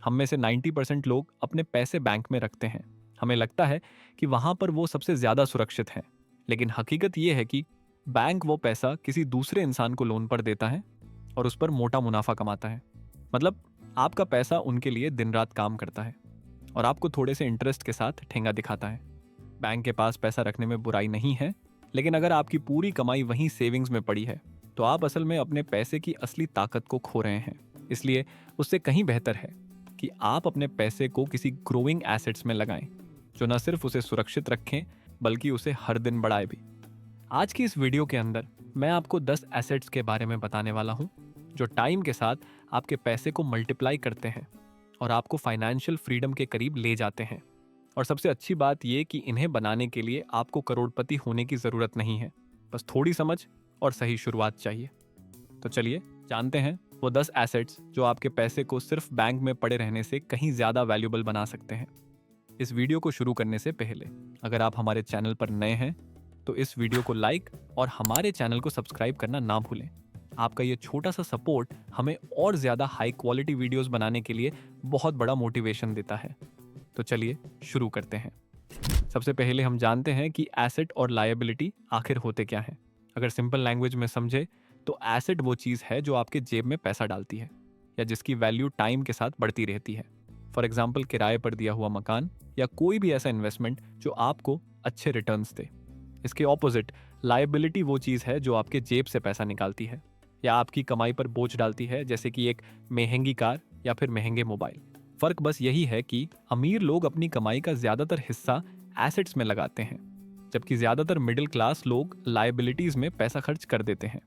हम में से 90% लोग अपने पैसे बैंक में रखते हैं। हमें लगता है कि वहां पर वो सबसे ज्यादा सुरक्षित है, लेकिन हकीकत ये है कि बैंक वो पैसा किसी दूसरे इंसान को लोन पर देता है और उस पर मोटा मुनाफा कमाता है। मतलब आपका पैसा उनके लिए दिन रात काम करता है और आपको थोड़े से इंटरेस्ट के साथ ठेंगा दिखाता है। बैंक के पास पैसा रखने में बुराई नहीं है, लेकिन अगर आपकी पूरी कमाई वहीं सेविंग्स में पड़ी है तो आप असल में अपने पैसे की असली ताकत को खो रहे हैं। इसलिए उससे कहीं बेहतर है कि आप अपने पैसे को किसी ग्रोइंग एसेट्स में लगाएं, जो न सिर्फ उसे सुरक्षित रखें बल्कि उसे हर दिन बढ़ाए भी। आज की इस वीडियो के अंदर मैं आपको 10 एसेट्स के बारे में बताने वाला हूं जो टाइम के साथ आपके पैसे को मल्टीप्लाई करते हैं और आपको फाइनेंशियल फ्रीडम के करीब ले जाते हैं। और सबसे अच्छी बात यह कि इन्हें बनाने के लिए आपको करोड़पति होने की जरूरत नहीं है, बस थोड़ी समझ और सही शुरुआत चाहिए। तो चलिए जानते हैं वो 10 एसेट्स जो आपके पैसे को सिर्फ बैंक में पड़े रहने से कहीं ज्यादा वैल्यूएबल बना सकते हैं। इस वीडियो को शुरू करने से पहले अगर आप हमारे चैनल पर नए हैं तो इस वीडियो को लाइक और हमारे चैनल को सब्सक्राइब करना ना भूलें। आपका ये छोटा सा सपोर्ट हमें और ज्यादा हाई क्वालिटी वीडियोस बनाने के लिए बहुत बड़ा मोटिवेशन देता है। तो चलिए शुरू करते हैं। सबसे पहले हम जानते हैं कि एसेट और लायबिलिटी आखिर होते क्या हैं। अगर सिंपल लैंग्वेज में समझे तो एसेट वो चीज है जो आपके जेब में पैसा डालती है या जिसकी वैल्यू टाइम के साथ बढ़ती रहती है। फॉर एग्जाम्पल किराए पर दिया हुआ मकान या कोई भी ऐसा इन्वेस्टमेंट जो आपको अच्छे रिटर्न्स दे। इसके ऑपोजिट लायबिलिटी वो चीज है जो आपके जेब से पैसा निकालती है या आपकी कमाई पर बोझ डालती है, जैसे कि एक महंगी कार या फिर महंगे मोबाइल। फर्क बस यही है कि अमीर लोग अपनी कमाई का ज्यादातर हिस्सा एसेट्स में लगाते हैं, जबकि ज्यादातर मिडिल क्लास लोग लायबिलिटीज में पैसा खर्च कर देते हैं।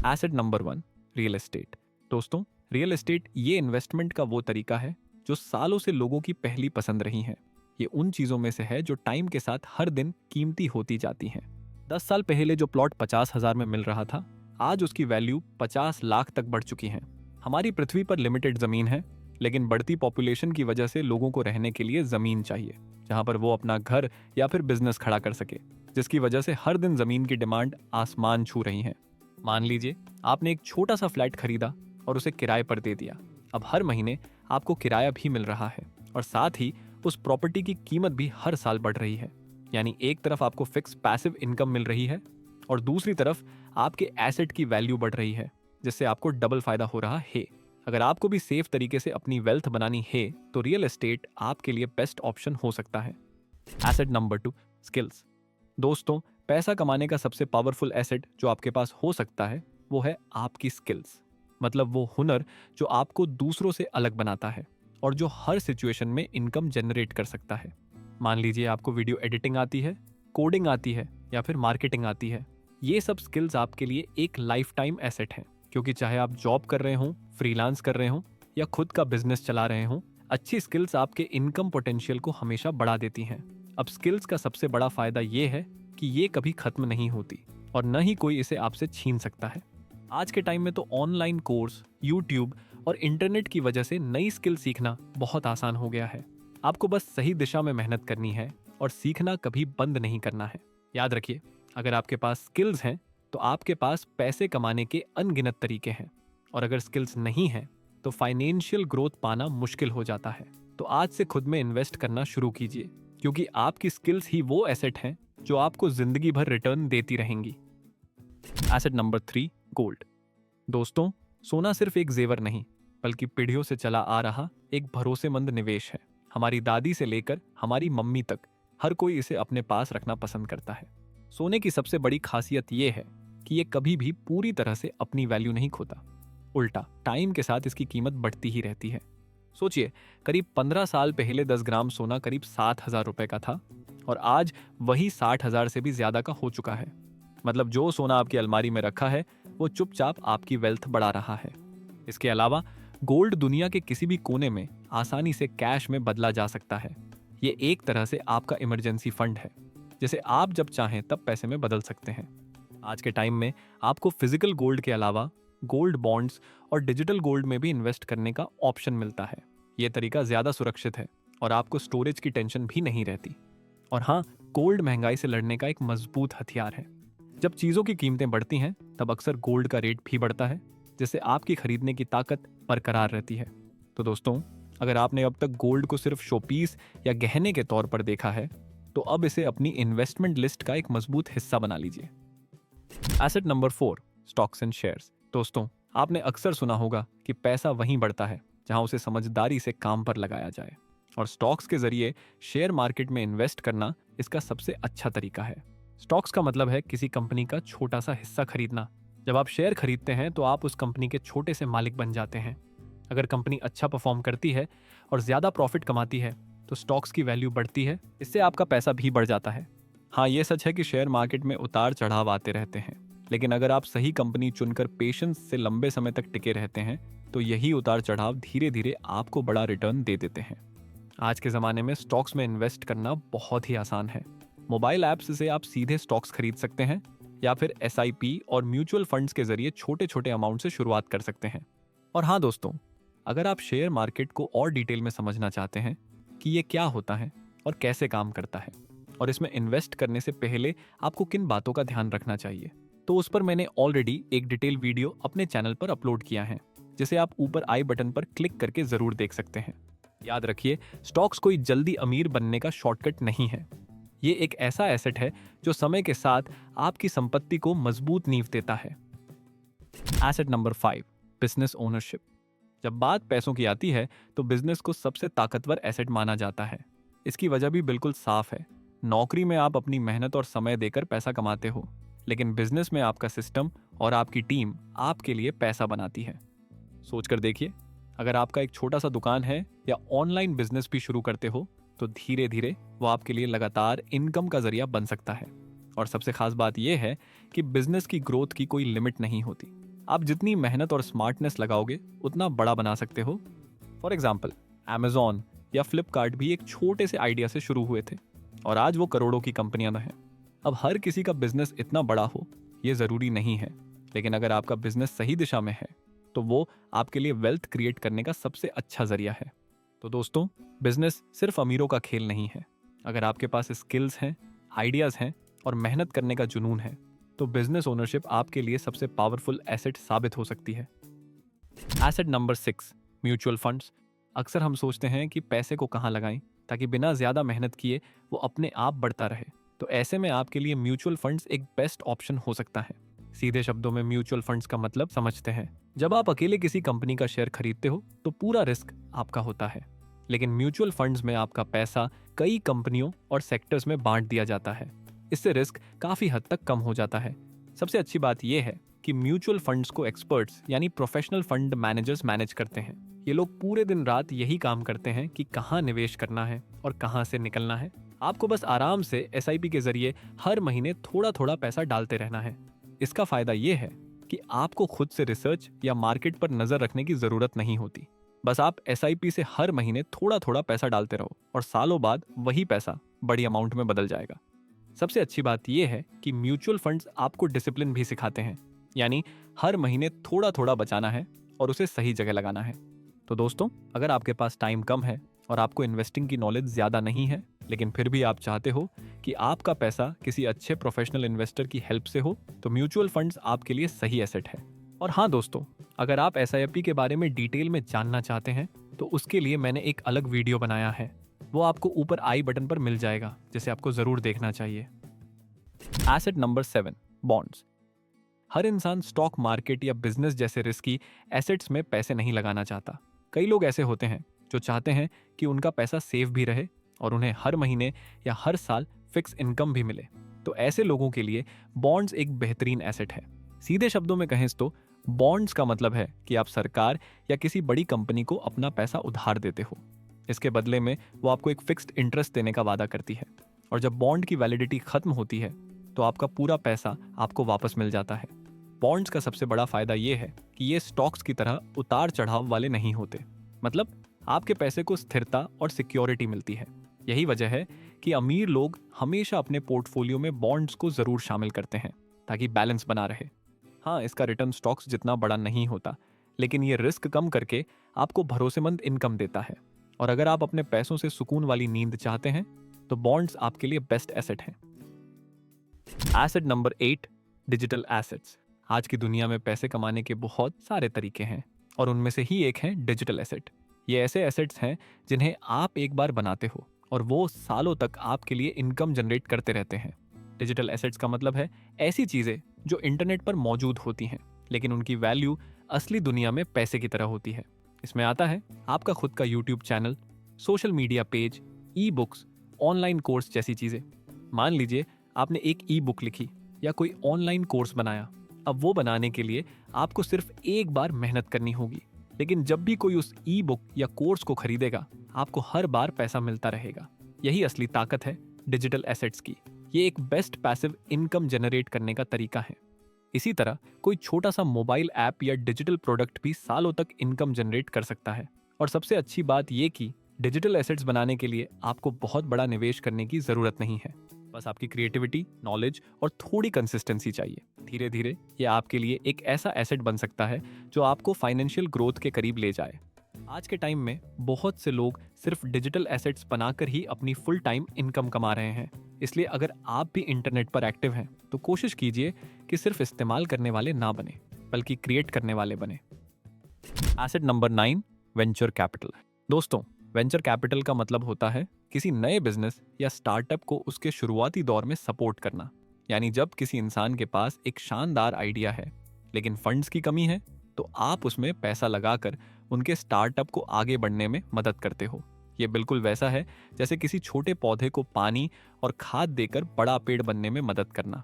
Asset number 1, real estate. दोस्तों, रियल एस्टेट ये इन्वेस्टमेंट का वो तरीका है जो सालों से लोगों की पहली पसंद रही है। ये उन चीजों में से है जो टाइम के साथ हर दिन कीमती होती जाती हैं। 10 साल पहले जो प्लॉट 50,000 में मिल रहा था, आज उसकी वैल्यू 50 लाख तक बढ़ चुकी है। हमारी पृथ्वी पर लिमिटेड जमीन है, लेकिन बढ़ती पॉपुलेशन की वजह से लोगों को रहने के लिए जमीन चाहिए जहां पर वो अपना घर या फिर बिजनेस खड़ा कर सके, जिसकी वजह से हर दिन जमीन की डिमांड आसमान छू रही है। मान लीजिए आपने एक छोटा सा फ्लैट खरीदा और उसे किराए पर दे दिया। अब हर महीने आपको किराया भी मिल रहा है और साथ ही उस प्रॉपर्टी की कीमत भी हर साल बढ़ रही है। यानी एक तरफ आपको फिक्स पैसिव इनकम मिल रही है और दूसरी तरफ आपके एसेट की वैल्यू बढ़ रही है, जिससे आपको डबल फायदा हो रहा है। अगर आपको भी सेफ तरीके से अपनी वेल्थ बनानी है तो रियल एस्टेट आपके लिए बेस्ट ऑप्शन हो सकता है। Asset number 2, skills. दोस्तों, पैसा कमाने का सबसे पावरफुल एसेट जो आपके पास हो सकता है वो है आपकी स्किल्स। मतलब वो हुनर जो आपको दूसरों से अलग बनाता है और जो हर सिचुएशन में इनकम जनरेट कर सकता है। मान लीजिए आपको वीडियो एडिटिंग आती है, कोडिंग आती है या फिर मार्केटिंग आती है। ये सब स्किल्स आपके लिए एक लाइफ टाइम एसेट है, क्योंकि चाहे आप जॉब कर रहे हों, फ्रीलांस कर रहे हों या खुद का बिजनेस चला रहे हों, अच्छी स्किल्स आपके इनकम पोटेंशियल को हमेशा बढ़ा देती हैं। अब स्किल्स का सबसे बड़ा फायदा ये है कि ये कभी खत्म नहीं होती और न ही कोई इसे आपसे छीन सकता है। आज के टाइम में तो ऑनलाइन कोर्स, यूट्यूब और इंटरनेट की वजह से नई स्किल सीखना बहुत आसान हो गया है। आपको बस सही दिशा में मेहनत करनी है और सीखना कभी बंद नहीं करना है। याद रखिए, अगर आपके पास स्किल्स हैं तो आपके पास पैसे कमाने के अनगिनत तरीके हैं, और अगर स्किल्स नहीं है तो फाइनेंशियल ग्रोथ पाना मुश्किल हो जाता है। तो आज से खुद में इन्वेस्ट करना शुरू कीजिए, क्योंकि आपकी स्किल्स ही वो एसेट हैं जो आपको जिंदगी भर रिटर्न देती रहेंगी। Asset number 3, gold. दोस्तों, सोना सिर्फ एक जेवर नहीं बल्कि पीढ़ियों से चला आ रहा एक भरोसेमंद निवेश है। हमारी दादी से लेकर हमारी मम्मी तक हर कोई इसे अपने पास रखना पसंद करता है। सोने की सबसे बड़ी खासियत यह है कि यह कभी भी पूरी तरह से अपनी वैल्यू नहीं खोता। उल्टा, टाइम के साथ इसकी कीमत बढ़ती ही रहती है। सोचिए, करीब 15 साल पहले 10 ग्राम सोना करीब 7,000 रुपए का था और आज वही 60,000 से भी ज्यादा का हो चुका है। मतलब जो सोना आपकी अलमारी में रखा है वो चुपचाप आपकी वेल्थ बढ़ा रहा है। इसके अलावा गोल्ड दुनिया के किसी भी कोने में आसानी से कैश में बदला जा सकता है। ये एक तरह से आपका इमरजेंसी फंड है, जिसे आप जब चाहें तब पैसे में बदल सकते हैं। आज के टाइम में आपको फिजिकल गोल्ड के अलावा गोल्ड बॉन्ड्स और डिजिटल गोल्ड में भी इन्वेस्ट करने का ऑप्शन मिलता है। यह तरीका ज्यादा सुरक्षित है और आपको स्टोरेज की टेंशन भी नहीं रहती। और हाँ, गोल्ड महंगाई से लड़ने का एक मजबूत हथियार है। जब चीजों की कीमतें बढ़ती हैं तब अक्सर गोल्ड का रेट भी बढ़ता है, जिससे आपकी खरीदने की ताकत बरकरार रहती है। तो दोस्तों, अगर आपने अब तक गोल्ड को सिर्फ शोपीस या गहने के तौर पर देखा है, तो अब इसे अपनी इन्वेस्टमेंट लिस्ट का एक मजबूत हिस्सा बना लीजिए। Asset number 4, stocks and shares. दोस्तों, आपने अक्सर सुना होगा कि पैसा वहीं बढ़ता है जहां उसे समझदारी से काम पर लगाया जाए, और स्टॉक्स के जरिए शेयर मार्केट में इन्वेस्ट करना इसका सबसे अच्छा तरीका है। स्टॉक्स का मतलब है किसी कंपनी का छोटा सा हिस्सा खरीदना। जब आप शेयर खरीदते हैं तो आप उस कंपनी के छोटे से मालिक बन जाते हैं। अगर कंपनी अच्छा परफॉर्म करती है और ज्यादा प्रॉफिट कमाती है तो स्टॉक्स की वैल्यू बढ़ती है, इससे आपका पैसा भी बढ़ जाता है। हाँ, ये सच है कि शेयर मार्केट में उतार चढ़ाव आते रहते हैं, लेकिन अगर आप सही कंपनी चुनकर पेशेंस से लंबे समय तक टिके रहते हैं तो यही उतार चढ़ाव धीरे धीरे आपको बड़ा रिटर्न दे देते हैं। आज के ज़माने में स्टॉक्स में इन्वेस्ट करना बहुत ही आसान है। मोबाइल ऐप्स से आप सीधे स्टॉक्स खरीद सकते हैं या फिर SIP और म्यूचुअल फंड्स के जरिए छोटे छोटे अमाउंट से शुरुआत कर सकते हैं। और हाँ दोस्तों, अगर आप शेयर मार्केट को और डिटेल में समझना चाहते हैं कि ये क्या होता है और कैसे काम करता है, और इसमें इन्वेस्ट करने से पहले आपको किन बातों का ध्यान रखना चाहिए, तो उस पर मैंने ऑलरेडी एक डिटेल वीडियो अपने चैनल पर अपलोड किया है, जिसे आप ऊपर आई बटन पर क्लिक करके जरूर देख सकते हैं। याद रखिए, स्टॉक्स कोई जल्दी अमीर बनने का शॉर्टकट नहीं है। ये एक ऐसा एसेट है जो समय के साथ आपकी संपत्ति को मजबूत नींव देता है। Asset number 5, business ownership. जब बात पैसों की आती है तो बिजनेस को सबसे ताकतवर एसेट माना जाता है। इसकी वजह भी बिल्कुल साफ है। नौकरी में आप अपनी मेहनत और समय देकर पैसा कमाते हो, लेकिन बिजनेस में आपका सिस्टम और आपकी टीम आपके लिए पैसा बनाती है। सोचकर देखिए, अगर आपका एक छोटा सा दुकान है या ऑनलाइन बिजनेस भी शुरू करते हो तो धीरे धीरे वो आपके लिए लगातार इनकम का जरिया बन सकता है। और सबसे खास बात यह है कि बिजनेस की ग्रोथ की कोई लिमिट नहीं होती। आप जितनी मेहनत और स्मार्टनेस लगाओगे उतना बड़ा बना सकते हो। फॉर एग्जाम्पल, Amazon या फ्लिपकार्ट भी एक छोटे से आइडिया से शुरू हुए थे और आज वो करोड़ों की कंपनियां हैं। अब हर किसी का बिजनेस इतना बड़ा हो ये जरूरी नहीं है, लेकिन अगर आपका बिजनेस सही दिशा में है तो वो आपके लिए वेल्थ क्रिएट करने का सबसे अच्छा जरिया है। तो दोस्तों, बिजनेस सिर्फ अमीरों का खेल नहीं है। अगर आपके पास स्किल्स हैं, आइडियाज हैं और मेहनत करने का जुनून है तो बिजनेस ओनरशिप आपके लिए सबसे पावरफुल एसेट साबित हो सकती है। Asset number 6, mutual funds. अक्सर हम सोचते हैं कि पैसे को कहाँ लगाएं ताकि बिना ज्यादा मेहनत किए वो अपने आप बढ़ता रहे। तो ऐसे में आपके लिए म्यूचुअल फंड्स एक बेस्ट ऑप्शन हो सकता है। सीधे शब्दों में म्यूचुअल फंड्स का मतलब समझते हैं। जब आप अकेले किसी कंपनी का शेयर खरीदते हो तो पूरा रिस्क आपका होता है, लेकिन म्यूचुअल फंड्स में आपका पैसा कई कंपनियों और सेक्टर्स में बांट दिया जाता है। इससे रिस्क काफी हद तक कम हो जाता है। सबसे अच्छी बात यह है कि म्यूचुअल फंड्स को एक्सपर्ट्स यानी प्रोफेशनल फंड मैनेजर्स मैनेज करते हैं। ये लोग पूरे दिन रात यही काम करते हैं कि कहाँ निवेश करना है और कहाँ से निकलना है। आपको बस आराम से SIP के जरिए हर महीने थोड़ा थोड़ा पैसा डालते रहना है। इसका फायदा ये है कि आपको खुद से रिसर्च या मार्केट पर नजर रखने की जरूरत नहीं होती। बस आप SIP से हर महीने थोड़ा थोड़ा पैसा डालते रहो और सालों बाद वही पैसा बड़ी अमाउंट में बदल जाएगा। सबसे अच्छी बात यह है कि म्यूचुअल फंड्स आपको डिसिप्लिन भी सिखाते हैं, यानी हर महीने थोड़ा थोड़ा बचाना है और उसे सही जगह लगाना है। तो दोस्तों, अगर आपके पास टाइम कम है और आपको इन्वेस्टिंग की नॉलेज ज्यादा नहीं है, लेकिन फिर भी आप चाहते हो कि आपका पैसा किसी अच्छे प्रोफेशनल इन्वेस्टर की हेल्प से हो, तो म्यूचुअल फंड्स आपके लिए सही एसेट है। और हाँ दोस्तों, अगर आप SIP के बारे में डिटेल में जानना चाहते हैं तो उसके लिए मैंने एक अलग वीडियो बनाया है। वो आपको ऊपर आई बटन पर मिल जाएगा, जिसे आपको जरूर देखना चाहिए। Asset number 7, bonds. हर इंसान स्टॉक मार्केट या बिजनेस जैसे रिस्की एसेट्स में पैसे नहीं लगाना चाहता। कई लोग ऐसे होते हैं जो चाहते हैं कि उनका पैसा सेफ भी रहे और उन्हें हर महीने या हर साल फिक्स इनकम भी मिले। तो ऐसे लोगों के लिए बॉन्ड्स एक बेहतरीन एसेट है। सीधे शब्दों में कहें तो बॉन्ड्स का मतलब है कि आप सरकार या किसी बड़ी कंपनी को अपना पैसा उधार देते हो। इसके बदले में वो आपको एक फिक्स्ड इंटरेस्ट देने का वादा करती है, और जब बॉन्ड की वैलिडिटी खत्म होती है तो आपका पूरा पैसा आपको वापस मिल जाता है। बॉन्ड्स का सबसे बड़ा फायदा ये है कि ये स्टॉक्स की तरह उतार चढ़ाव वाले नहीं होते। मतलब आपके पैसे को स्थिरता और सिक्योरिटी मिलती है। यही वजह है कि अमीर लोग हमेशा अपने पोर्टफोलियो में बॉन्ड्स को जरूर शामिल करते हैं ताकि बैलेंस बना रहे। हाँ, इसका रिटर्न स्टॉक्स जितना बड़ा नहीं होता, लेकिन ये रिस्क कम करके आपको भरोसेमंद इनकम देता है। और अगर आप अपने पैसों से सुकून वाली नींद चाहते हैं तो बॉन्ड्स आपके लिए बेस्ट एसेट हैं। Asset number 8, digital assets. आज की दुनिया में पैसे कमाने के बहुत सारे तरीके हैं और उनमें से ही एक है डिजिटल एसेट। ये ऐसे एसेट्स हैं जिन्हें आप एक बार बनाते हो और वो सालों तक आपके लिए इनकम जनरेट करते रहते हैं। डिजिटल एसेट्स का मतलब है ऐसी चीजें जो इंटरनेट पर मौजूद होती हैं, लेकिन उनकी वैल्यू असली दुनिया में पैसे की तरह होती है। इसमें आता है आपका खुद का YouTube channel, social media page, e books, online course जैसी चीजें। मान लीजिए आपने एक ई बुक लिखी या कोई ऑनलाइन कोर्स बनाया। अब वो बनाने के लिए आपको सिर्फ एक बार मेहनत करनी होगी, लेकिन जब भी कोई उस ई बुक या कोर्स को खरीदेगा, आपको हर बार पैसा मिलता रहेगा। यही असली ताकत है डिजिटल एसेट्स की। ये एक बेस्ट पैसिव इनकम जनरेट करने का तरीका है। इसी तरह कोई छोटा सा मोबाइल ऐप या डिजिटल प्रोडक्ट भी सालों तक इनकम जनरेट कर सकता है। और सबसे अच्छी बात ये कि डिजिटल एसेट्स बनाने के लिए आपको बहुत बड़ा निवेश करने की जरूरत नहीं है। बस आपकी क्रिएटिविटी, नॉलेज और थोड़ी कंसिस्टेंसी चाहिए। धीरे धीरे ये आपके लिए एक ऐसा एसेट बन सकता है जो आपको फाइनेंशियल ग्रोथ के करीब ले जाए। आज के टाइम में बहुत से लोग सिर्फ डिजिटल एसेट्स बनाकर ही अपनी फुल टाइम इनकम कमा रहे हैं। इसलिए अगर आप भी इंटरनेट पर एक्टिव हैं तो कोशिश कीजिए कि सिर्फ इस्तेमाल करने वाले ना बने, बल्कि क्रिएट करने वाले बने। Asset number 9, venture capital. दोस्तों, वेंचर कैपिटल का मतलब होता है किसी नए बिजनेस या स्टार्टअप को उसके शुरुआती दौर में सपोर्ट करना। यानी जब किसी इंसान के पास एक शानदार आइडिया है लेकिन फंड्स की कमी है, तो आप उसमें पैसा लगाकर उनके स्टार्टअप को आगे बढ़ने में मदद करते हो। ये बिल्कुल वैसा है जैसे किसी छोटे पौधे को पानी और खाद देकर बड़ा पेड़ बनने में मदद करना।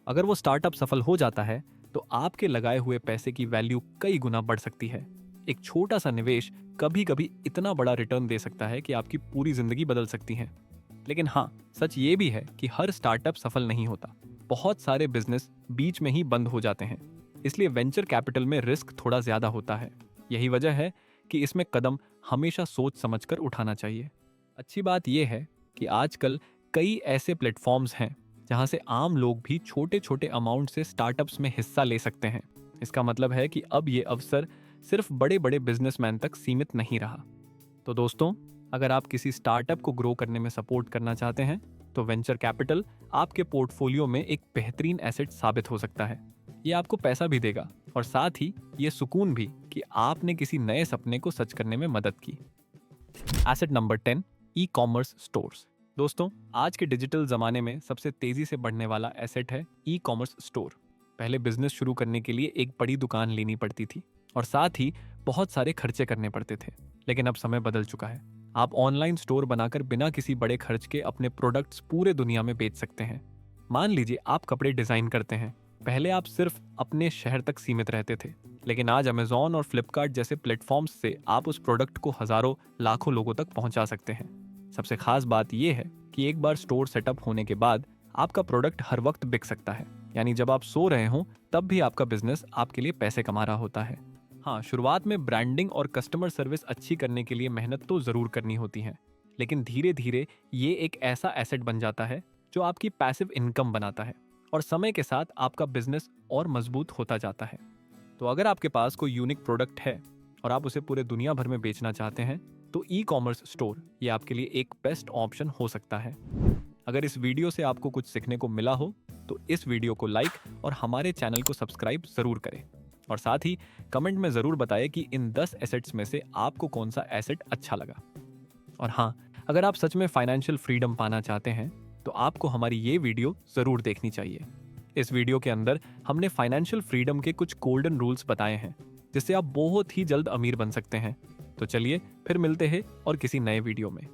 अगर वो स्टार्टअप सफल हो जाता है तो आपके लगाए हुए पैसे की वैल्यू कई गुना बढ़ सकती है। एक छोटा सा निवेश कभी कभी इतना बड़ा रिटर्न दे सकता है कि आपकी पूरी जिंदगी बदल सकती है। लेकिन हाँ, सच ये भी है कि हर स्टार्टअप सफल नहीं होता। बहुत सारे बिजनेस बीच में ही बंद हो जाते हैं। इसलिए वेंचर कैपिटल में रिस्क थोड़ा ज्यादा होता है। यही वजह है कि इसमें कदम हमेशा सोच समझकर उठाना चाहिए। अच्छी बात यह है कि आजकल कई ऐसे प्लेटफॉर्म्स हैं जहां से आम लोग भी छोटे छोटे अमाउंट से स्टार्टअप्स में हिस्सा ले सकते हैं। इसका मतलब है कि अब ये अवसर सिर्फ बड़े बड़े बिजनेसमैन तक सीमित नहीं रहा। तो दोस्तों, अगर आप किसी स्टार्टअप को ग्रो करने में सपोर्ट करना चाहते हैं तो वेंचर कैपिटल आपके पोर्टफोलियो में एक बेहतरीन एसेट साबित हो सकता है। ये आपको पैसा भी देगा और साथ ही ये सुकून भी कि आपने किसी नए सपने को सच करने में मदद की। Asset number 10, e commerce stores. दोस्तों, आज के डिजिटल जमाने में सबसे तेजी से बढ़ने वाला एसेट है ई कॉमर्स स्टोर। पहले बिजनेस शुरू करने के लिए एक बड़ी दुकान लेनी पड़ती थी और साथ ही बहुत सारे खर्चे करने पड़ते थे। लेकिन अब समय बदल चुका है। आप ऑनलाइन स्टोर बनाकर बिना किसी बड़े खर्च के अपने प्रोडक्ट्स पूरे दुनिया में बेच सकते हैं। मान लीजिए आप कपड़े डिजाइन करते हैं। पहले आप सिर्फ अपने शहर तक सीमित रहते थे, लेकिन आज अमेजॉन और फ्लिपकार्ट जैसे प्लेटफॉर्म्स से आप उस प्रोडक्ट को हजारों लाखों लोगों तक पहुंचा सकते हैं। सबसे खास बात यह है कि एक बार स्टोर सेटअप होने के बाद आपका प्रोडक्ट हर वक्त बिक सकता है। यानी जब आप सो रहे हो तब भी आपका बिजनेस आपके लिए पैसे कमा रहा होता है। हाँ, शुरुआत में ब्रांडिंग और कस्टमर सर्विस अच्छी करने के लिए मेहनत तो जरूर करनी होती है, लेकिन धीरे धीरे ये एक ऐसा एसेट बन जाता है जो आपकी पैसिव इनकम बनाता है और समय के साथ आपका बिजनेस और मजबूत होता जाता है। तो अगर आपके पास कोई यूनिक प्रोडक्ट है और आप उसे पूरे दुनिया भर में बेचना चाहते हैं तो ई कॉमर्स स्टोर ये आपके लिए एक बेस्ट ऑप्शन हो सकता है। अगर इस वीडियो से आपको कुछ सीखने को मिला हो तो इस वीडियो को लाइक और हमारे चैनल को सब्सक्राइब जरूर करें और साथ ही कमेंट में जरूर बताएं कि इन 10 एसेट्स में से आपको कौन सा एसेट अच्छा लगा। और हाँ, अगर आप सच में फाइनेंशियल फ्रीडम पाना चाहते हैं तो आपको हमारी ये वीडियो जरूर देखनी चाहिए। इस वीडियो के अंदर हमने फाइनेंशियल फ्रीडम के कुछ गोल्डन रूल्स बताए हैं जिससे आप बहुत ही जल्द अमीर बन सकते हैं। तो चलिए फिर मिलते हैं और किसी नए वीडियो में।